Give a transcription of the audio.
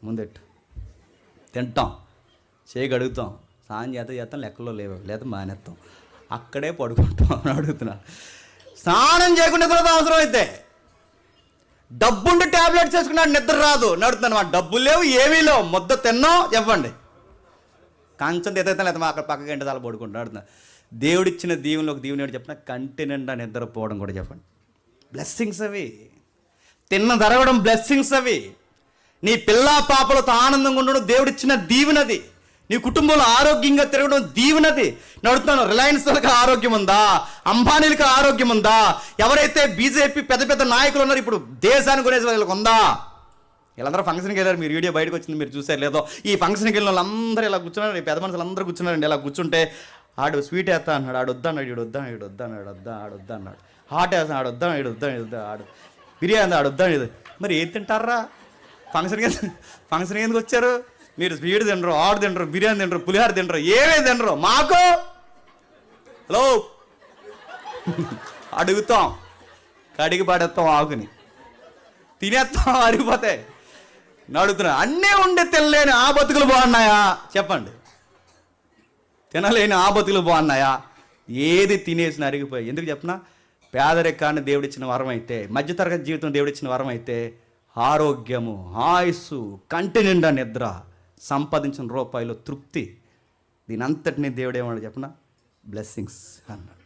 ముందెట్టు, తింటాం, చేయి అడుగుతాం, స్నానం చేస్తాం, లెక్కలో లేవు, లేదా మానేస్తాం, అక్కడే పడుకుంటాం అని అడుగుతున్నాను. స్నానం చేయకుండా తర్వాత అవసరం అయితే డబ్బుండి ట్యాబ్లెట్స్ వేసుకున్నాడు, నిద్ర రాదు నడుతున్నాను. మా డబ్బులు లేవు, ఏమీ లేవు, ముద్ద తిన్నాం చెప్పండి, కంచం ఎత్తాను, లేదా అక్కడ పక్క గంట చాలా పడుకుంటాను అడుగుతున్నాను. దేవుడిచ్చిన దీవెనలో ఒక దీవెన చెప్పిన కంటి నిండా నిద్రపోవడం కూడా చెప్పండి. బ్లెస్సింగ్స్ అవి. తిన్న జరగడం బ్లెస్సింగ్స్ అవి. నీ పిల్ల పాపలతో ఆనందంగా ఉండడం దేవుడిచ్చిన దీవెనది. నీ కుటుంబంలో ఆరోగ్యంగా తిరగడం దీవెనది. నడుతున్నాను. రిలయన్స్ వాళ్ళకి ఆరోగ్యం ఉందా? అంబానీలకు ఆరోగ్యం ఉందా? ఎవరైతే బీజేపీ పెద్ద పెద్ద నాయకులు ఉన్నారు ఇప్పుడు దేశాన్ని కొనేసి వాళ్ళకి ఉందా? వీళ్ళందరూ ఫంక్షన్కి వెళ్ళారు, మీరు వీడియో బయటకు వచ్చింది, మీరు చూసారు లేదో. ఈ ఫంక్షన్కి వెళ్ళిన వాళ్ళందరూ ఇలా కూర్చున్నారు, పెద్ద మనుషులు అందరూ కూర్చున్నారండి. ఇలా కూర్చుంటే ఆడు స్వీట్ వేస్తా అన్నాడు, ఆడు వద్దా అన్నాడు, ఈడు వద్దా, ఈడు వద్దా అన్నాడు, ఆడొద్దా అన్నాడు. హాట్ వేస్తా, ఆడు వద్దా, ఈడు వద్దా, ఈడు వద్దా, ఆడు బిర్యానీ ఆడొద్దా, ఇది మరి ఏది తింటారా? ఫంక్షన్కి ఎందుకు వచ్చారు? మీరు స్వీట్ తినరు, ఆడు తినరు, బిర్యానీ తినరు, పులిహార తినరు, ఏమేమి తినరు. మాకు హలో అడుగుతాం, కడిగి పడేస్తాం, ఆకుని తినేస్తాం, అరిగిపోతాయి. అడుగుతున్నా, అన్నీ ఉండి తినలేని ఆ బతుకులు బాగున్నాయా చెప్పండి? తినలేని ఆ బతుకులు బాగున్నాయా? ఏది తినేసిన అరిగిపోయి. ఎందుకు చెప్పనా? పేదరికాన్ని దేవుడిచ్చిన వరం అయితే, మధ్యతరగతి జీవితం దేవుడిచ్చిన వరం అయితే, ఆరోగ్యము, ఆయుస్సు, కంటి నిండా నిద్ర, సంపాదించిన రూపాయలు తృప్తి, దీని అంతటినీ దేవుడు ఏమన్నాడు చెప్పనా? బ్లెస్సింగ్స్ అన్నాడు.